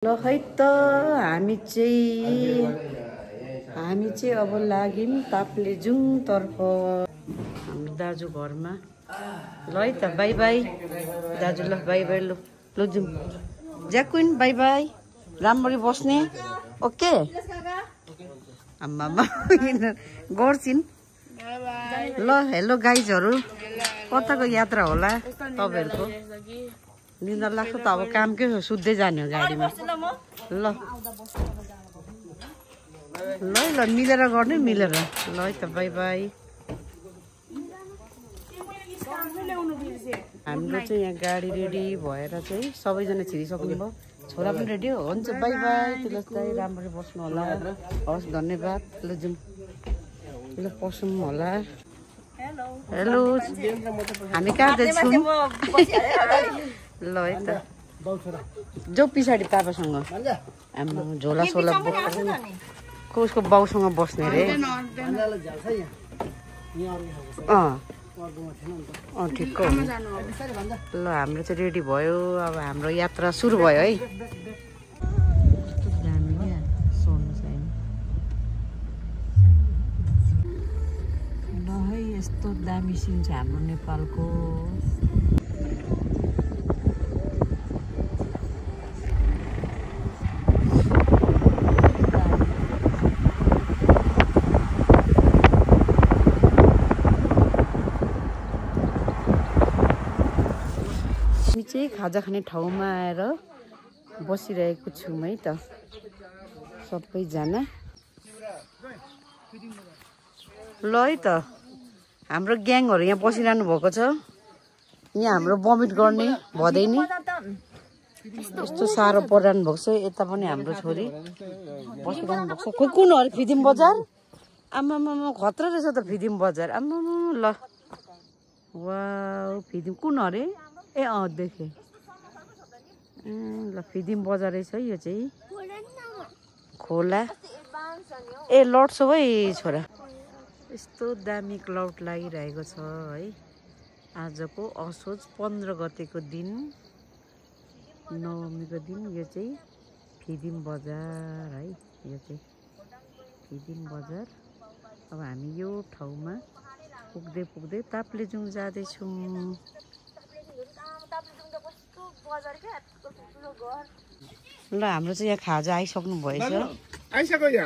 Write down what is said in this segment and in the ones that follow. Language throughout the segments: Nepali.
ल है त हामी चाहिँ अब लाग्यौँ ताप्लेजुङ तर्फ हाम्रो दाजु घरमा। ल है त बाई बाई दाजु, ल बाई बाई, ल ल जाउँ ज्याकुइन, बाई बाई, राम्ररी बस्ने, ओके। आम्मा गर्छिन्। ल हेलो गाइजहरू, कताको यात्रा होला तपाईँहरूको? निन्द्रा लाग्छ त अब काम के हो, सुत्दै जाने हो गाडीमा। ल ल ल मिलेर गर्ने, मिलेर। ल है त बाई बाई। हाम्रो चाहिँ यहाँ गाडी रेडी भएर चाहिँ सबैजना छिरिसक्नु भयो, छोरा पनि रेडी हो। हुन्छ बाई बाई तुलस दाइ, राम्ररी बस्नु होला। हस् धन्यवाद। ल जाउँ, ल पसौँ होला। हेलो, हामी कहाँ जान्छौँ? ल है त जो पछाडि पापासँग आमा झोला सोला बोकेर को उसको बाउसँग बस्ने रे। ठिक हो। ल हाम्रो चाहिँ रेडी भयो, अब हाम्रो यात्रा सुरु भयो है। दामी क्या सोनु चाहिँ। ल है यस्तो दामी सिन छ हाम्रो नेपालको। चाहिँ खाजा खाने ठाउँमा आएर बसिरहेको छौँ है त सबैजना। ल है त हाम्रो ग्याङहरू यहाँ बसिरहनु भएको छ। यहाँ हाम्रो बमिट गर्ने भदै नि यस्तो साह्रो परिरहनु भएको छ। यता पनि हाम्रो छोरी बसिरहनु भएको छ। खोइ कुन हो अरे फिदिम बजार? आमामा खतरा रहेछ त फिदिम बजार। आमामा ल वाउ फिदिम कुन हो अरे? ए देखेँ। ल फिदिम बजार रहेछ है यो चाहिँ। खोला ए लड्छौ है छोरा। यस्तो दामी क्लाउड लागिरहेको छ है। आजको असोज 15 गतेको दिन, नवमीको दिन। यो चाहिँ फिदिम बजार है, यो चाहिँ फिदिम बजार। अब हामी यो ठाउँमा पुग्दै पुग्दै ताप्लेजुङ जाँदैछौँ। ल हाम्रो चाहिँ यहाँ खाजा आइसक्नु भएछ।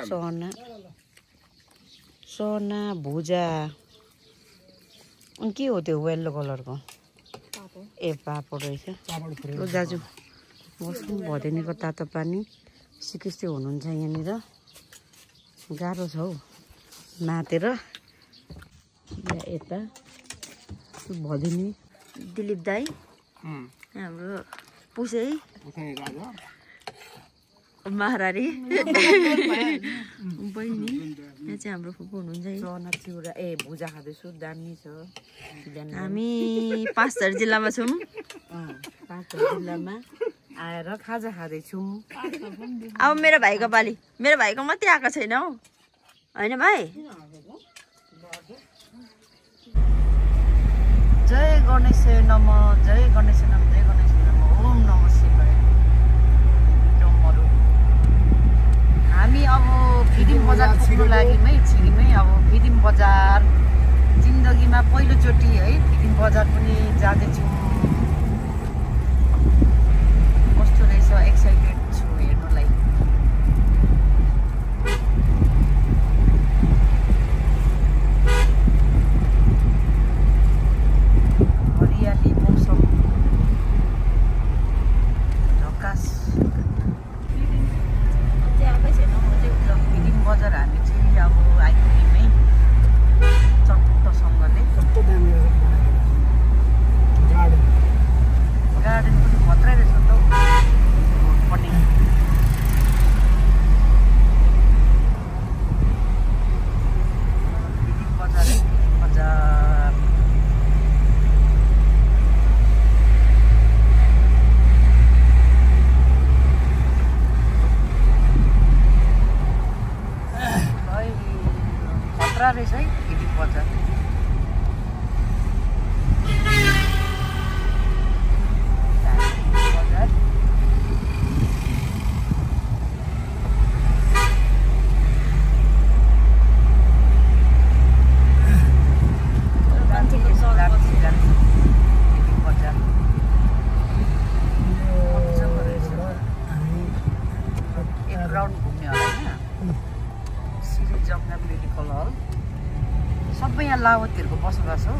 सना सना भुजा के हो त्यो येल्लो कलरको? ए पापड रहेछ। ल दाजु बस्नु, भदैनीको तातो पानी सिकिस्तै हुनुहुन्छ यहाँनिर। गाह्रो छ हौ नातेर। यता भदैनी दिलीप दाई, हाम्रो पुसै महारानी बहिनी, यहाँ चाहिँ हाम्रो फुपू हुनुहुन्छ। सना चिउरा ए भुजा खाँदैछु, दामी छ। हामी पाँचथर जिल्लामा छौँ। पाँचथर जिल्लामा आएर खाजा खाँदैछौँ। अब मेरो भाइको पाली, मेरो भाइको मात्रै आएको छैन हौ, होइन भाइ? जय गणेश नमः, जय गणेश नमः, जय गणेश नमः, ओम नमः शिवाय। हामी अब फिदिम बजार पुग्नु लाग्यौँ है, छिरिमै। अब फिदिम बजार जिन्दगीमा पहिलोचोटि है फिदिम बजार पनि जाँदैछौँ। कस्तो रहेछ, एक्साइटेड छु हेर्नुलाई। हरियाली मौसम झकास। फिदिम बजार हामी चाहिँ अब आइपुग्यौँ है चट्टसँगले। गार्डन पनि खत्रै रहेछ त पनि। फिदिम बजार है, फिदिम बजार। खतरा रहेछ है फिदिम बजार। लावतीहरूको बसोबास हो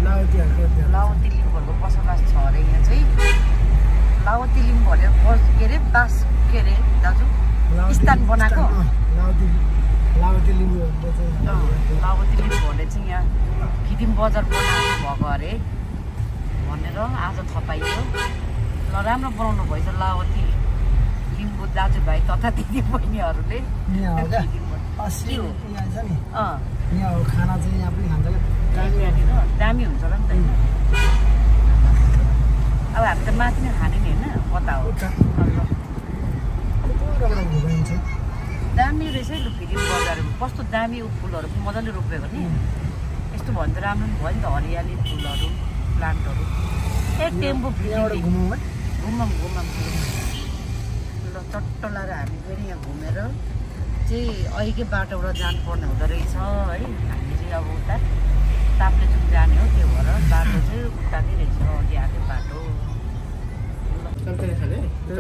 लावती लिम्बूहरूको बसोबास छ अरे यहाँ चाहिँ लावती लिम्बू भनेर के अरे बास के अरे दाजु स्थान बनाएको लावती लिम्बू लावतीलिम्बूहरूले चाहिँ यहाँ फिदिम बजार बनाउनु भएको अरे भनेर आज थाहा पाइयो ल राम्रो बनाउनु भएछ लावती लिम्बू दाजुभाइ तथा दिदी बहिनीहरूले खाना चाहिँ यहाँ पनि खान्छ दामी हुन्छ होला नि त होइन अब हामी त माथि नै खाने नि होइन कता हो दामी रहेछ है लु फिदिम बजार कस्तो दामी फुलहरू पनि मजाले रोपेको नि यस्तो भन्दा राम्रो पनि भयो नि त हरियाली फुलहरू प्लान्टहरू ए टेम्पो घुमाउँ ल चट्ट लाएर हामी फेरि यहाँ घुमेर चाहिँ अहिलेकै बाटोबाट जानुपर्ने हुँदो रहेछ है हामी चाहिँ अब उता ताप्लेजुङ जाने हो त्यो भएर बाटो चाहिँ उता नै रहेछ अघि आएको बाटो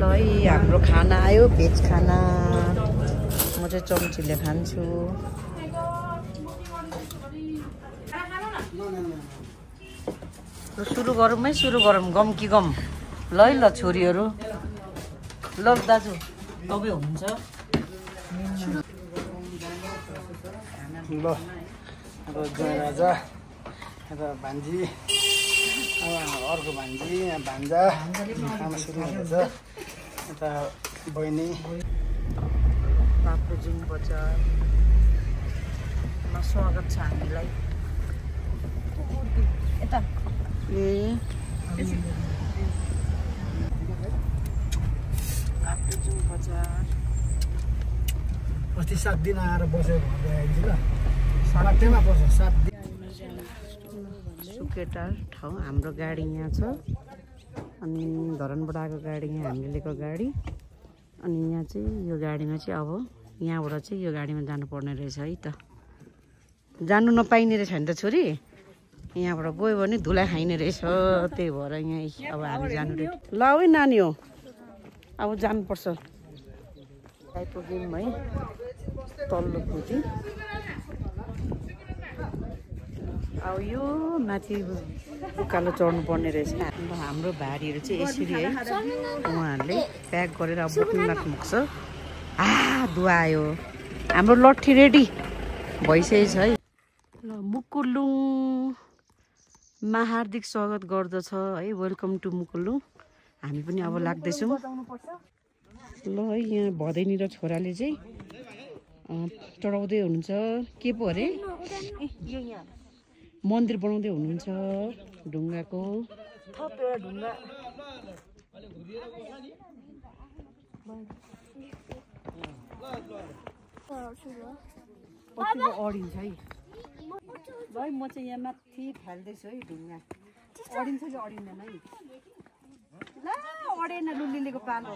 ल है हाम्रो खाना आयो भेज खाना म चाहिँ चम्चीले खान्छु सुरु गरौँ गम कि गम ल है ल छोरीहरू ल दाजु तपाईँ हुनुहुन्छ ल अब जय राजा यता भान्जी अब अर्को भान्जी यहाँ भान्जा खाना सुरु हुँदैछ यता बहिनी ताप्लेजुङ बजारमा स्वागत छ हामीलाई यता ताप्लेजुङ बजार अस्ति 7 दिन आएर बसेर भन्दै ल बाटैमा बस्यो 7 दिन सुकेटार ठाउँ हाम्रो गाडी यहाँ छ अनि धरानबाट आएको गाडी यहाँ हामीले लिएको गाडी अनि यहाँ चाहिँ यो गाडीमा चाहिँ अब यहाँबाट चाहिँ यो गाडीमा जानुपर्ने रहेछ है त जानु नपाइने रहेछ नि त छोरी यहाँबाट गयो भने धुला खाइने रहेछ त्यही भएर यहाँ अब हामी जानु रे ल है नानी हो अब जानुपर्छ आइपुग्यौँ है तल्लो पुजी अब यो माथि उकालो चढ्नु पर्ने रहेछ हाम्रो भारीहरू चाहिँ यसरी है उहाँहरूले प्याक गरेर अब बोक्नु राख्नुभएको छ धुवा आयो हाम्रो लट्ठी रेडी भइसकेको छ है ल मुकुलुङमा हार्दिक स्वागत गर्दछ है वेलकम टु मुकुलुङ हामी पनि अब लाग्दैछौँ ल है यहाँ भदैनी र छोराले चाहिँ चढाउँदै हुनुहुन्छ के पो अरे मन्दिर बनाउँदै हुनुहुन्छ ढुङ्गाको अडिन्छ है ल है म चाहिँ यहाँ माथि फाल्दैछु है ढुङ्गा अडिन्छ कि अडिँदैन है ल अडेन लुलिलेको पालो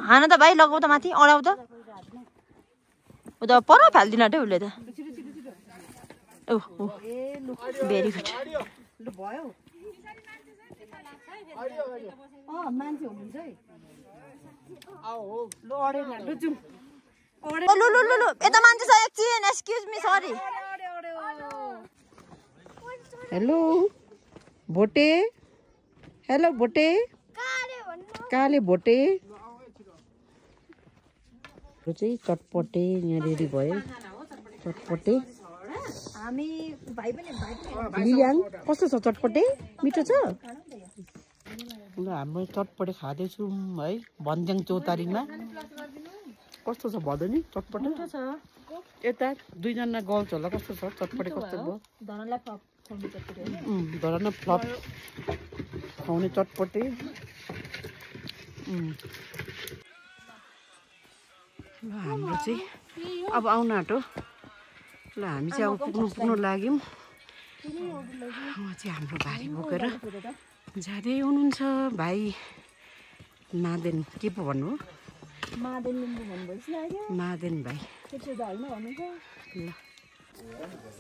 हान त भाइ लगाउ त माथि अडाउ त उता पर फाल्दिन आँट्यो उसले त ओहो भेरी गुड भयो मान्छे हुनुहुन्छ है ल अडेन लु जाउँ लु लु लु लु यता मान्छे छ एकछिन एक्सक्युज मी सरी हेलो भोटे हेलो भोटे काले भोटे चाहिँ चटपटे यहाँ रेडी भयो चटपटे लिल्याङ कस्तो छ चटपटे मिठो छ ल हाम्रो चटपटे खाँदैछौँ है भन्ज्याङ चौतारीमा कस्तो छ भदौ नि चटपटे छ यता दुईजना गर्ल्स होला कस्तो छ चटपटे कस्तो भयो धराना फ्लप खुवाउने चटपटे ल हाम्रो चाहिँ अब आउन आँटो ल हामी चाहिँ अब पुग्नु लाग्यौँ उहाँ चाहिँ हाम्रो भारी बोकेर जाँदै हुनुहुन्छ भाइ मादेन के पो भन्नु मादेन भाइ ल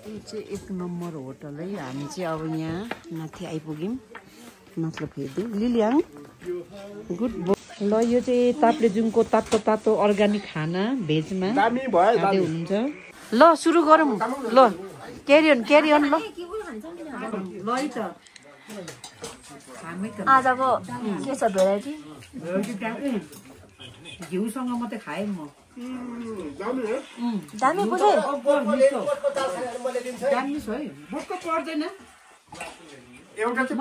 यो चाहिँ 1 नम्बर होटल है हामी चाहिँ अब यहाँ माथि आइपुग्यौँ मतलब हेर्दै लिल्याङ गुड ल यो चाहिँ ताप्लेजुङको तातो तातो अर्ग्यानिक खाना भेजमा दामी भयो खाँदै हुनुहुन्छ ल सुरु गरौँ ल क्यारी अन ल ल है त आजको के छ भेराइटी घिउसँग मात्रै खाएँ म दामी बुझे दामी छ है भक्क पर्दैन एउटा चाहिँ